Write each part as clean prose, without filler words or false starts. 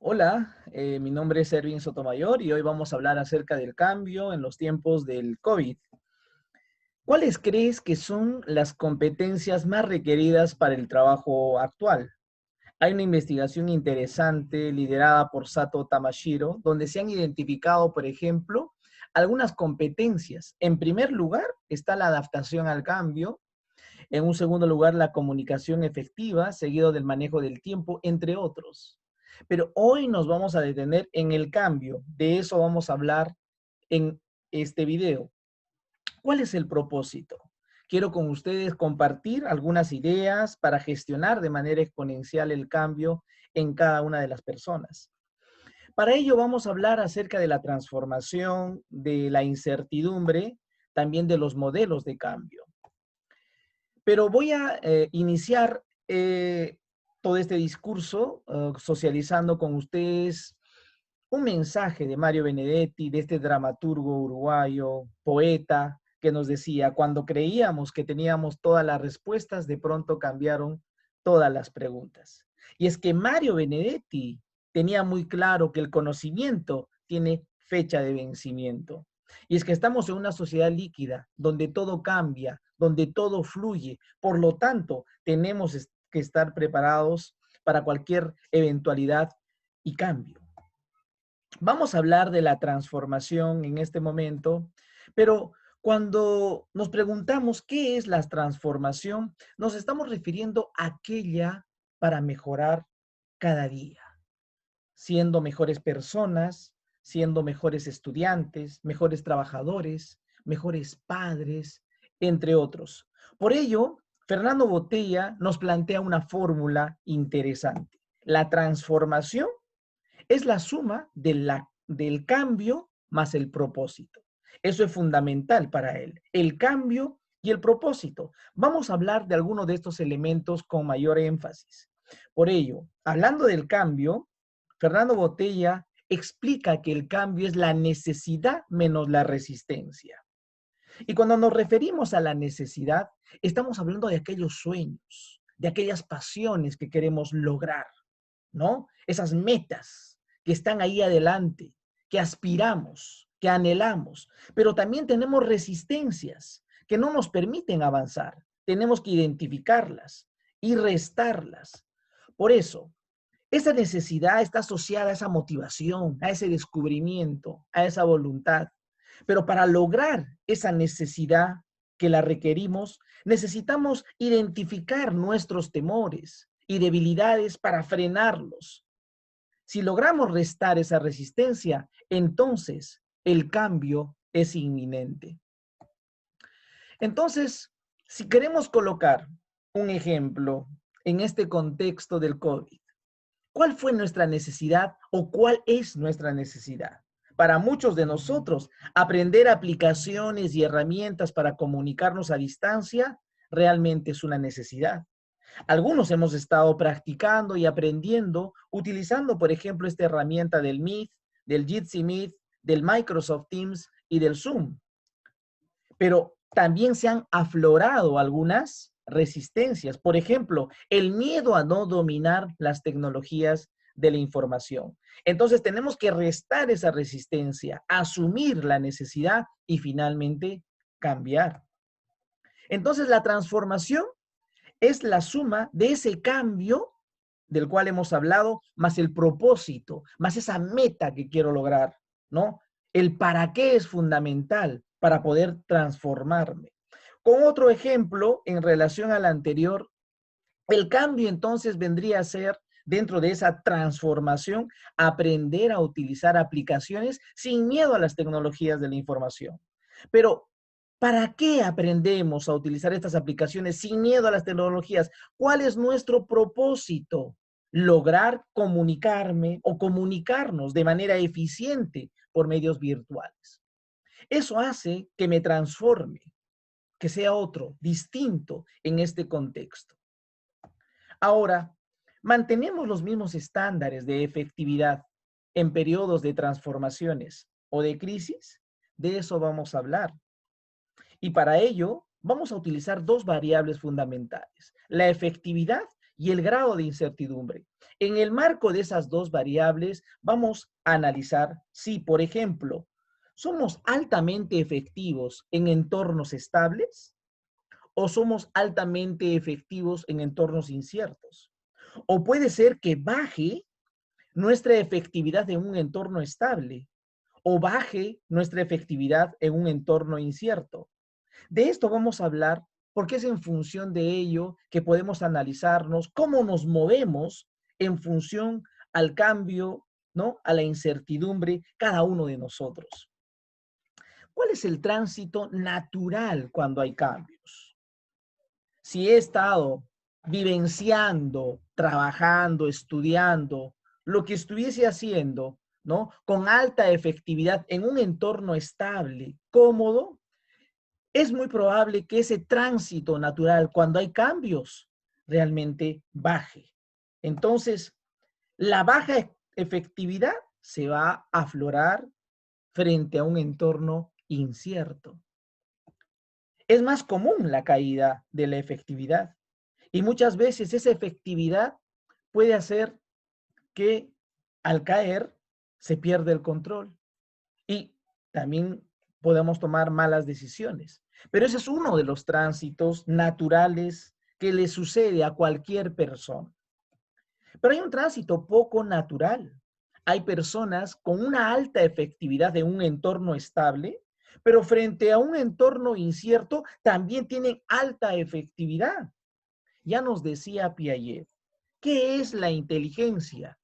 Hola, mi nombre es Erwin Sotomayor y hoy vamos a hablar acerca del cambio en los tiempos del COVID. ¿Cuáles crees que son las competencias más requeridas para el trabajo actual? Hay una investigación interesante liderada por Sato Tamashiro, donde se han identificado, por ejemplo, algunas competencias. En primer lugar está la adaptación al cambio. En un segundo lugar, la comunicación efectiva, seguido del manejo del tiempo, entre otros. Pero hoy nos vamos a detener en el cambio. De eso vamos a hablar en este video. ¿Cuál es el propósito? Quiero con ustedes compartir algunas ideas para gestionar de manera exponencial el cambio en cada una de las personas. Para ello vamos a hablar acerca de la transformación, de la incertidumbre, también de los modelos de cambio. Pero voy a iniciar todo este discurso socializando con ustedes un mensaje de Mario Benedetti, de este dramaturgo uruguayo, poeta, que nos decía, cuando creíamos que teníamos todas las respuestas, de pronto cambiaron todas las preguntas. Y es que Mario Benedetti tenía muy claro que el conocimiento tiene fecha de vencimiento. Y es que estamos en una sociedad líquida, donde todo cambia, donde todo fluye. Por lo tanto, tenemos que estar preparados para cualquier eventualidad y cambio. Vamos a hablar de la transformación en este momento, pero cuando nos preguntamos qué es la transformación, nos estamos refiriendo a aquella para mejorar cada día, siendo mejores personas, siendo mejores estudiantes, mejores trabajadores, mejores padres, entre otros. Por ello, Fernando Botella nos plantea una fórmula interesante. La transformación es la suma del cambio más el propósito. Eso es fundamental para él, el cambio y el propósito. Vamos a hablar de algunos de estos elementos con mayor énfasis. Por ello, hablando del cambio, Fernando Botella explica que el cambio es la necesidad menos la resistencia. Y cuando nos referimos a la necesidad, estamos hablando de aquellos sueños, de aquellas pasiones que queremos lograr, ¿no? Esas metas que están ahí adelante, que aspiramos, que anhelamos, pero también tenemos resistencias que no nos permiten avanzar. Tenemos que identificarlas y restarlas. Por eso, esa necesidad está asociada a esa motivación, a ese descubrimiento, a esa voluntad. Pero para lograr esa necesidad que la requerimos, necesitamos identificar nuestros temores y debilidades para frenarlos. Si logramos restar esa resistencia, entonces el cambio es inminente. Entonces, si queremos colocar un ejemplo en este contexto del COVID, ¿cuál fue nuestra necesidad o cuál es nuestra necesidad? Para muchos de nosotros, aprender aplicaciones y herramientas para comunicarnos a distancia realmente es una necesidad. Algunos hemos estado practicando y aprendiendo utilizando, por ejemplo, esta herramienta del Meet, del Jitsi Meet, del Microsoft Teams y del Zoom. Pero también se han aflorado algunas resistencias. Por ejemplo, el miedo a no dominar las tecnologías de la información. Entonces tenemos que restar esa resistencia, asumir la necesidad y finalmente cambiar. Entonces la transformación es la suma de ese cambio del cual hemos hablado, más el propósito, más esa meta que quiero lograr, ¿no? El para qué es fundamental para poder transformarme. Con otro ejemplo, en relación al anterior, el cambio entonces vendría a ser, dentro de esa transformación, aprender a utilizar aplicaciones sin miedo a las tecnologías de la información. Pero, ¿para qué aprendemos a utilizar estas aplicaciones sin miedo a las tecnologías? ¿Cuál es nuestro propósito? Lograr comunicarme o comunicarnos de manera eficiente por medios virtuales. Eso hace que me transforme, que sea otro, distinto en este contexto. Ahora, mantenemos los mismos estándares de efectividad en periodos de transformaciones o de crisis. De eso vamos a hablar. Y para ello, vamos a utilizar dos variables fundamentales, la efectividad y el grado de incertidumbre. En el marco de esas dos variables, vamos a analizar si, por ejemplo, somos altamente efectivos en entornos estables o somos altamente efectivos en entornos inciertos. O puede ser que baje nuestra efectividad en un entorno estable o baje nuestra efectividad en un entorno incierto. De esto vamos a hablar porque es en función de ello que podemos analizarnos cómo nos movemos en función al cambio, ¿no? A la incertidumbre, cada uno de nosotros. ¿Cuál es el tránsito natural cuando hay cambios? Si he estado vivenciando, trabajando, estudiando, lo que estuviese haciendo, ¿no? Con alta efectividad en un entorno estable, cómodo, es muy probable que ese tránsito natural, cuando hay cambios, realmente baje. Entonces, la baja efectividad se va a aflorar frente a un entorno incierto. Es más común la caída de la efectividad y muchas veces esa efectividad puede hacer que al caer se pierda el control y también podemos tomar malas decisiones. Pero ese es uno de los tránsitos naturales que le sucede a cualquier persona. Pero hay un tránsito poco natural. Hay personas con una alta efectividad en un entorno estable, pero frente a un entorno incierto también tienen alta efectividad. Ya nos decía Piaget, ¿qué es la inteligencia?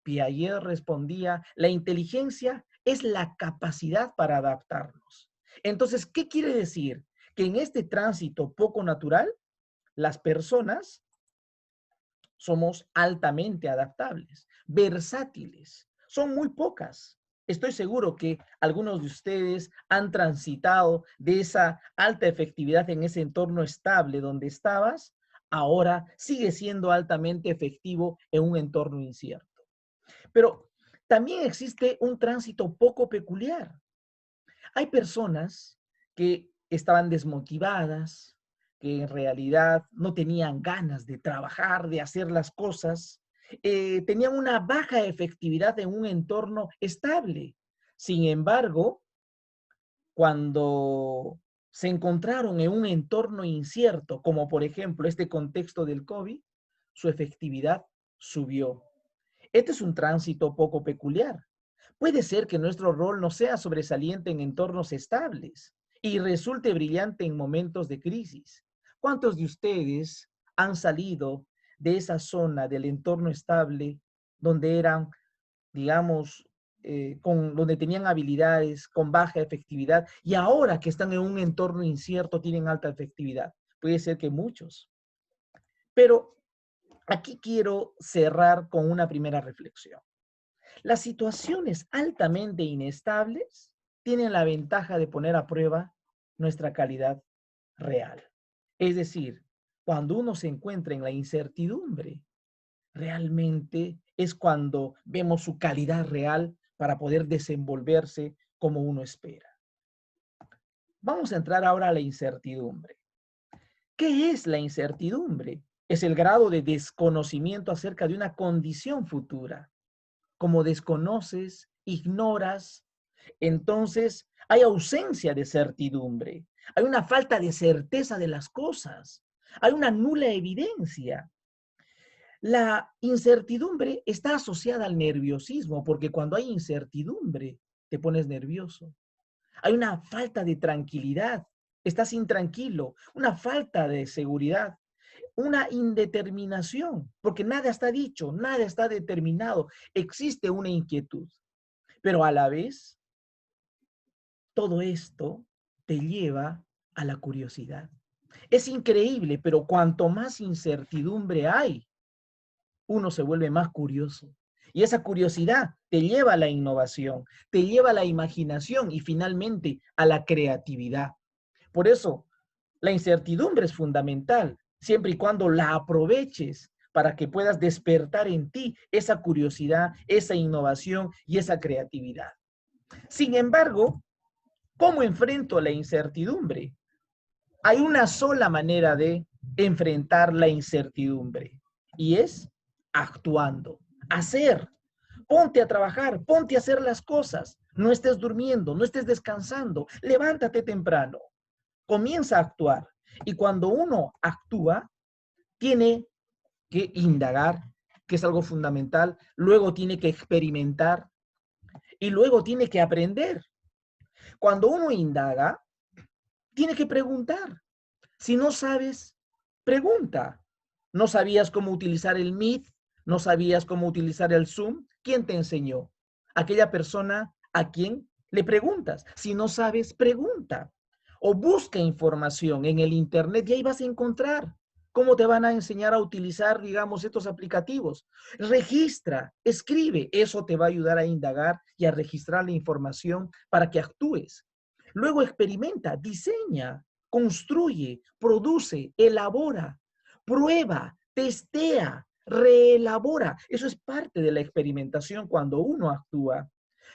Piaget respondía, la inteligencia es la capacidad para adaptarnos. Entonces, ¿qué quiere decir? Que en este tránsito poco natural, las personas somos altamente adaptables, versátiles. Son muy pocas. Estoy seguro que algunos de ustedes han transitado de esa alta efectividad en ese entorno estable donde estabas, ahora sigue siendo altamente efectivo en un entorno incierto. Pero también existe un tránsito poco peculiar. Hay personas que estaban desmotivadas, que en realidad no tenían ganas de trabajar, de hacer las cosas, tenían una baja efectividad en un entorno estable. Sin embargo, cuando se encontraron en un entorno incierto, como por ejemplo este contexto del COVID, su efectividad subió. Este es un tránsito poco peculiar. Puede ser que nuestro rol no sea sobresaliente en entornos estables y resulte brillante en momentos de crisis. ¿Cuántos de ustedes han salido de esa zona del entorno estable donde eran, digamos, donde tenían habilidades con baja efectividad y ahora que están en un entorno incierto tienen alta efectividad? Puede ser que muchos. Pero aquí quiero cerrar con una primera reflexión. Las situaciones altamente inestables tienen la ventaja de poner a prueba nuestra calidad real. Es decir, cuando uno se encuentra en la incertidumbre, realmente es cuando vemos su calidad real para poder desenvolverse como uno espera. Vamos a entrar ahora a la incertidumbre. ¿Qué es la incertidumbre? Es el grado de desconocimiento acerca de una condición futura. Como desconoces, ignoras, entonces hay ausencia de certidumbre, hay una falta de certeza de las cosas, hay una nula evidencia. La incertidumbre está asociada al nerviosismo, porque cuando hay incertidumbre te pones nervioso. Hay una falta de tranquilidad, estás intranquilo, una falta de seguridad, una indeterminación, porque nada está dicho, nada está determinado, existe una inquietud, pero a la vez todo esto te lleva a la curiosidad. Es increíble, pero cuanto más incertidumbre hay, uno se vuelve más curioso. Y esa curiosidad te lleva a la innovación, te lleva a la imaginación y finalmente a la creatividad. Por eso, la incertidumbre es fundamental, siempre y cuando la aproveches para que puedas despertar en ti esa curiosidad, esa innovación y esa creatividad. Sin embargo, ¿cómo enfrento la incertidumbre? Hay una sola manera de enfrentar la incertidumbre y es actuando, hacer. Ponte a trabajar, ponte a hacer las cosas. No estés durmiendo, no estés descansando. Levántate temprano. Comienza a actuar. Y cuando uno actúa, tiene que indagar, que es algo fundamental. Luego tiene que experimentar y luego tiene que aprender. Cuando uno indaga, tiene que preguntar. Si no sabes, pregunta. ¿No sabías cómo utilizar el Meet? ¿No sabías cómo utilizar el Zoom? ¿Quién te enseñó? Aquella persona a quien le preguntas. Si no sabes, pregunta. O busca información en el Internet y ahí vas a encontrar cómo te van a enseñar a utilizar, digamos, estos aplicativos. Registra, escribe. Eso te va a ayudar a indagar y a registrar la información para que actúes. Luego experimenta, diseña, construye, produce, elabora, prueba, testea, reelabora. Eso es parte de la experimentación cuando uno actúa.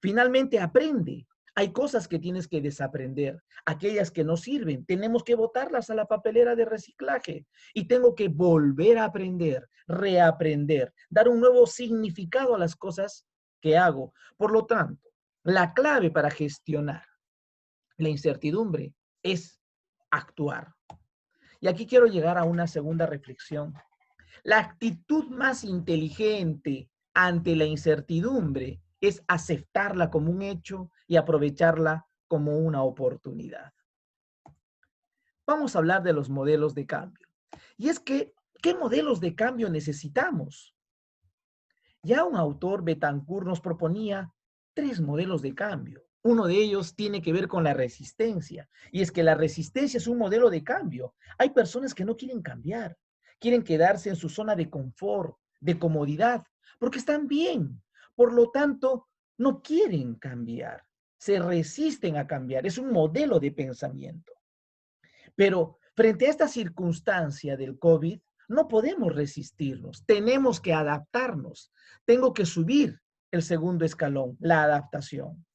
Finalmente aprende. Hay cosas que tienes que desaprender, aquellas que no sirven, tenemos que botarlas a la papelera de reciclaje y tengo que volver a aprender, reaprender, dar un nuevo significado a las cosas que hago. Por lo tanto, la clave para gestionar la incertidumbre es actuar. Y aquí quiero llegar a una segunda reflexión. La actitud más inteligente ante la incertidumbre es aceptarla como un hecho y aprovecharla como una oportunidad. Vamos a hablar de los modelos de cambio. Y es que, ¿qué modelos de cambio necesitamos? Ya un autor, Betancourt, nos proponía 3 modelos de cambio. Uno de ellos tiene que ver con la resistencia. Y es que la resistencia es un modelo de cambio. Hay personas que no quieren cambiar, quieren quedarse en su zona de confort, de comodidad, porque están bien. Por lo tanto, no quieren cambiar, se resisten a cambiar. Es un modelo de pensamiento. Pero frente a esta circunstancia del COVID, no podemos resistirnos, tenemos que adaptarnos. Tengo que subir el segundo escalón, la adaptación.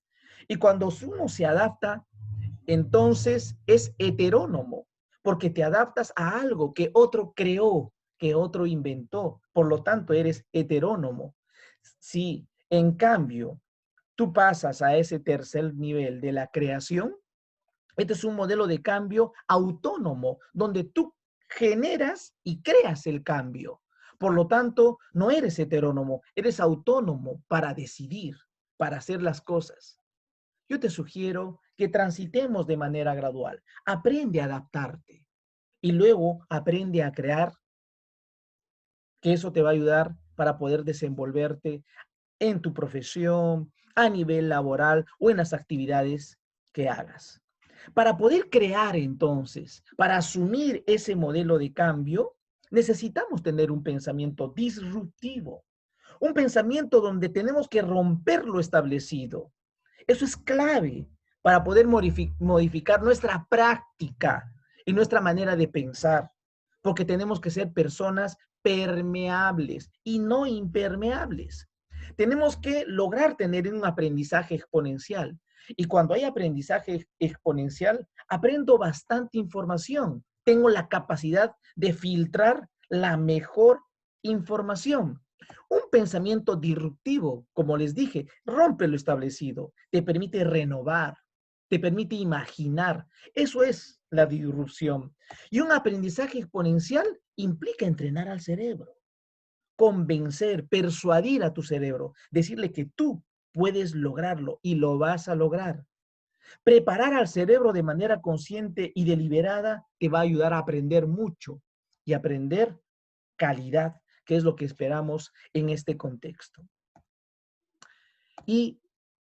Y cuando uno se adapta, entonces es heterónomo, porque te adaptas a algo que otro creó, que otro inventó. Por lo tanto, eres heterónomo. Si en cambio tú pasas a ese tercer nivel de la creación, este es un modelo de cambio autónomo, donde tú generas y creas el cambio. Por lo tanto, no eres heterónomo, eres autónomo para decidir, para hacer las cosas. Yo te sugiero que transitemos de manera gradual. Aprende a adaptarte y luego aprende a crear, que eso te va a ayudar para poder desenvolverte en tu profesión, a nivel laboral o en las actividades que hagas. Para poder crear entonces, para asumir ese modelo de cambio, necesitamos tener un pensamiento disruptivo, un pensamiento donde tenemos que romper lo establecido. Eso es clave para poder modificar nuestra práctica y nuestra manera de pensar, porque tenemos que ser personas permeables y no impermeables. Tenemos que lograr tener un aprendizaje exponencial. Y cuando hay aprendizaje exponencial, aprendo bastante información. Tengo la capacidad de filtrar la mejor información. Un pensamiento disruptivo, como les dije, rompe lo establecido, te permite renovar, te permite imaginar. Eso es la disrupción. Y un aprendizaje exponencial implica entrenar al cerebro, convencer, persuadir a tu cerebro, decirle que tú puedes lograrlo y lo vas a lograr. Preparar al cerebro de manera consciente y deliberada te va a ayudar a aprender mucho y aprender calidad, que es lo que esperamos en este contexto. Y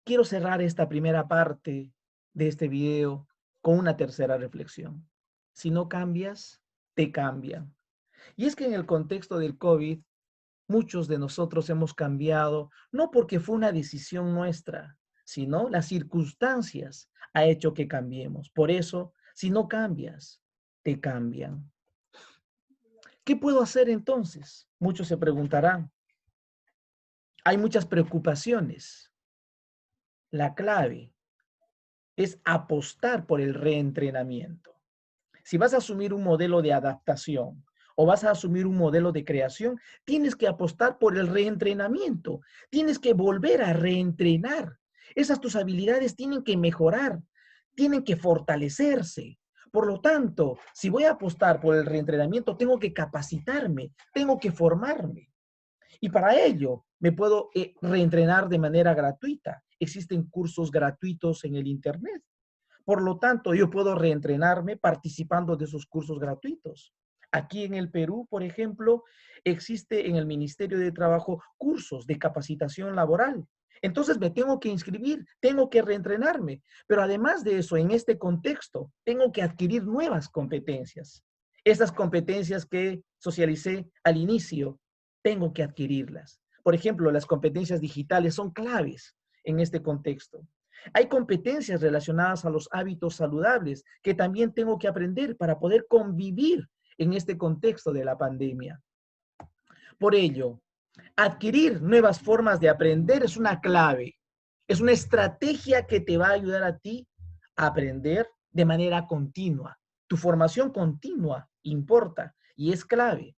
quiero cerrar esta primera parte de este video con una tercera reflexión. Si no cambias, te cambian. Y es que en el contexto del COVID, muchos de nosotros hemos cambiado, no porque fue una decisión nuestra, sino las circunstancias ha hecho que cambiemos. Por eso, si no cambias, te cambian. ¿Qué puedo hacer entonces? Muchos se preguntarán. Hay muchas preocupaciones. La clave es apostar por el reentrenamiento. Si vas a asumir un modelo de adaptación o vas a asumir un modelo de creación, tienes que apostar por el reentrenamiento. Tienes que volver a reentrenar. Esas tus habilidades tienen que mejorar, tienen que fortalecerse. Por lo tanto, si voy a apostar por el reentrenamiento, tengo que capacitarme, tengo que formarme. Y para ello me puedo reentrenar de manera gratuita. Existen cursos gratuitos en el Internet. Por lo tanto, yo puedo reentrenarme participando de esos cursos gratuitos. Aquí en el Perú, por ejemplo, existe en el Ministerio de Trabajo cursos de capacitación laboral. Entonces me tengo que inscribir, tengo que reentrenarme. Pero además de eso, en este contexto, tengo que adquirir nuevas competencias. Esas competencias que socialicé al inicio, tengo que adquirirlas. Por ejemplo, las competencias digitales son claves en este contexto. Hay competencias relacionadas a los hábitos saludables que también tengo que aprender para poder convivir en este contexto de la pandemia. Por ello, adquirir nuevas formas de aprender es una clave, es una estrategia que te va a ayudar a ti a aprender de manera continua. Tu formación continua importa y es clave.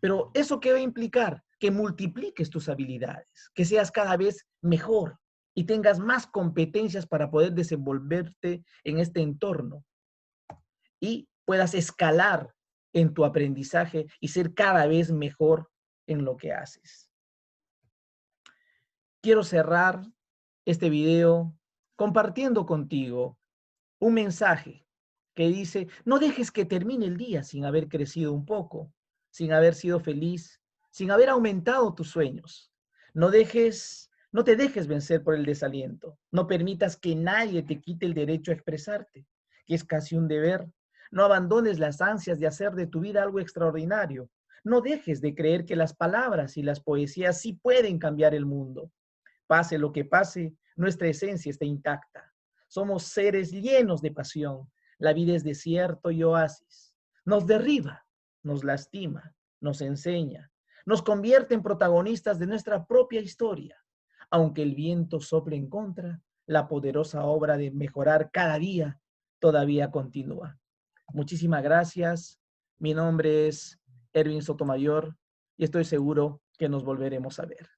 Pero ¿eso qué va a implicar? Que multipliques tus habilidades, que seas cada vez mejor y tengas más competencias para poder desenvolverte en este entorno y puedas escalar en tu aprendizaje y ser cada vez mejor en lo que haces. Quiero cerrar este video compartiendo contigo un mensaje que dice, no dejes que termine el día sin haber crecido un poco, sin haber sido feliz, sin haber aumentado tus sueños. No te dejes vencer por el desaliento. No permitas que nadie te quite el derecho a expresarte, que es casi un deber. No abandones las ansias de hacer de tu vida algo extraordinario. No dejes de creer que las palabras y las poesías sí pueden cambiar el mundo. Pase lo que pase, nuestra esencia está intacta. Somos seres llenos de pasión. La vida es desierto y oasis. Nos derriba, nos lastima, nos enseña, nos convierte en protagonistas de nuestra propia historia. Aunque el viento sople en contra, la poderosa obra de mejorar cada día todavía continúa. Muchísimas gracias. Mi nombre es Erwin Sotomayor y estoy seguro que nos volveremos a ver.